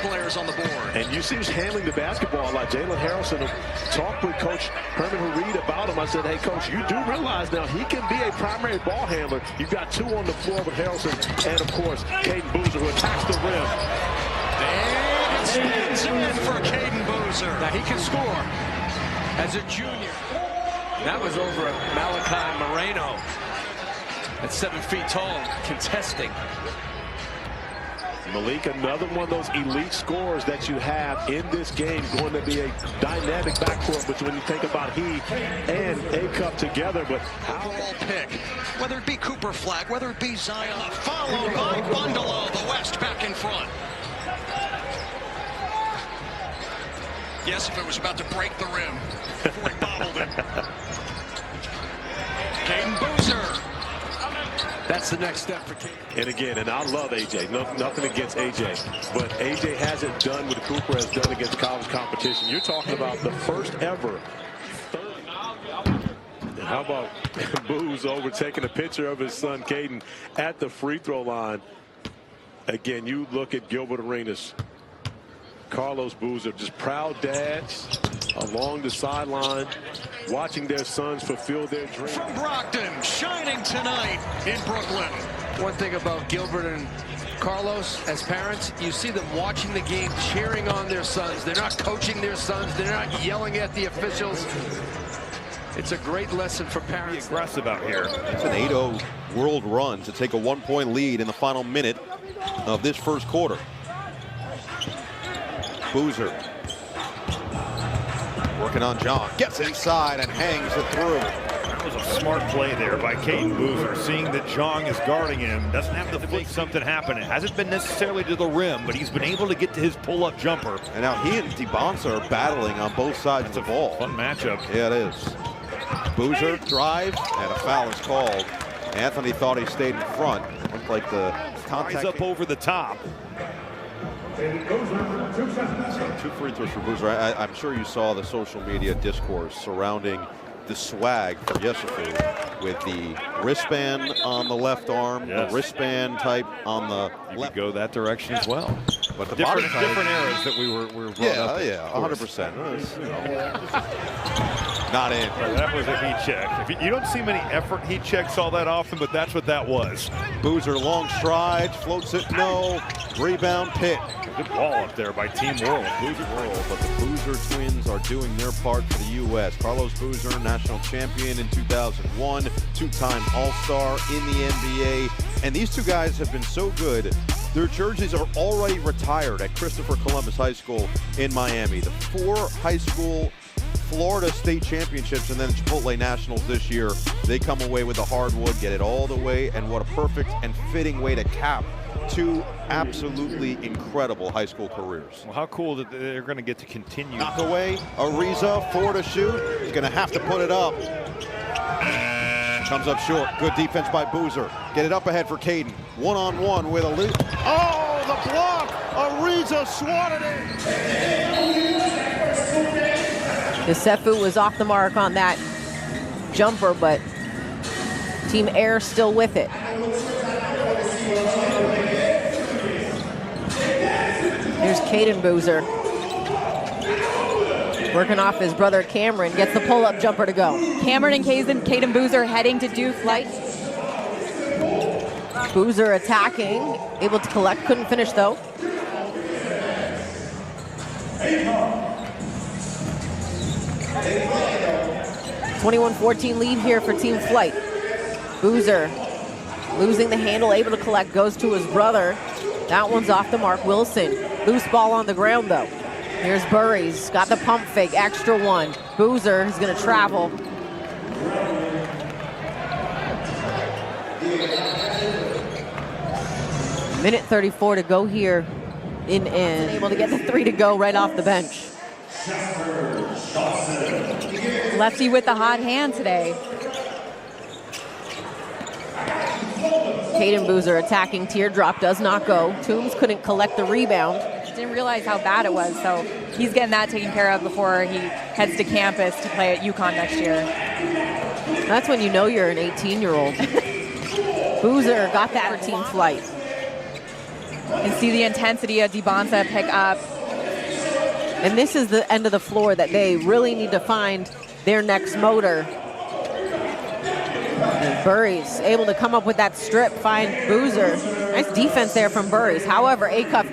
players on the board. And you see who's handling the basketball like Jalen Harrelson. Talked with Coach Herman Reed about him. I said, hey, Coach, you do realize now he can be a primary ball handler. You've got two on the floor with Harrelson and, of course, Cayden Boozer, who attacks the rim. And it spins in for Cayden Boozer. Now he can score as a junior. That was over Malachi Moreno at 7 feet tall, contesting. Malik, another one of those elite scorers that you have in this game, going to be a dynamic backcourt between, when you think about he and A-Cup together. But how will pick, whether it be Cooper Flag, whether it be Zion, followed by Bundalo, the West back in front. Yes, if it was about to break the rim before he bobbled it. Cayden Boozer. That's the next step for Cayden. And again, and I love AJ. Nothing against AJ, but AJ hasn't done what Cooper has done against college competition. You're talking about the first ever. And how about Booz overtaking a picture of his son Cayden at the free throw line? Again, you look at Gilbert Arenas, Carlos Boozer, just proud dads along the sideline, watching their sons fulfill their dreams. From Brockton, shining tonight in Brooklyn. One thing about Gilbert and Carlos, as parents, you see them watching the game, cheering on their sons. They're not coaching their sons. They're not yelling at the officials. It's a great lesson for parents. Be aggressive out here. It's an 8-0 world run to take a 1-point lead in the final minute of this first quarter. Boozer working on John, gets inside and hangs it through. That was a smart play there by Cayden Boozer, seeing that Jong is guarding him, doesn't have to make something happen. It hasn't been necessarily to the rim, but he's been able to get to his pull-up jumper. And now he and DeBonsa are battling on both sides of the ball. Fun matchup. Yeah, it is. Boozer drive, and a foul is called. Anthony thought he stayed in front. Looked like the contact. Rise up over the top. So 2 free throws for Boozer. I'm sure you saw the social media discourse surrounding the swag for Yesufu with the wristband on the left arm, the wristband type on the left. Go that direction as well. But the different eras that we were brought up. Yeah, 100%. Not in. That was a heat check. You don't see many effort heat checks all that often, but that's what that was. Boozer long strides, floats it, no. Rebound, Pitt. Good ball up there by Team World. Boozer World, but the Boozer twins are doing their part for the U.S. Carlos Boozer, national champion in 2001, 2-time All-Star in the NBA. And these two guys have been so good. Their jerseys are already retired at Christopher Columbus High School in Miami. The 4 high school Florida state championships and then Chipotle Nationals this year. They come away with the hardwood, get it all the way, and what a perfect and fitting way to cap 2 absolutely incredible high school careers. Well, how cool that they're going to get to continue. Knock away, Ariza, 4 to shoot. He's going to have to put it up. Comes up short. Good defense by Boozer. Get it up ahead for Cayden. One-on-one with a lead. Oh, the block! Ariza swatted it. Yesufu was off the mark on that jumper, but Team Air still with it. Here's Cayden Boozer. Working off his brother Cameron, gets the pull-up jumper to go. Cameron and Cayden Boozer heading to Duke Light. Boozer attacking, able to collect, couldn't finish though. (21-14) lead here for Team Flight. Boozer losing the handle, able to collect, goes to his brother. That one's off the mark. Wilson, loose ball on the ground though. Here's Burries, got the pump fake, extra one. Boozer is gonna travel. Minute 34 to go here in end. Able to get the 3 to go right off the bench. Lefty with the hot hand today. Cayden Boozer attacking, teardrop does not go. Toombs couldn't collect the rebound. Didn't realize how bad it was, so he's getting that taken care of before he heads to campus to play at UConn next year. That's when you know you're an 18-year-old. Boozer got that for Team Flight. And see the intensity of DeBonsa pick up. And this is the end of the floor that they really need to find their next motor. And Burries able to come up with that strip, find Boozer. Nice defense there from Burries. However, Acuff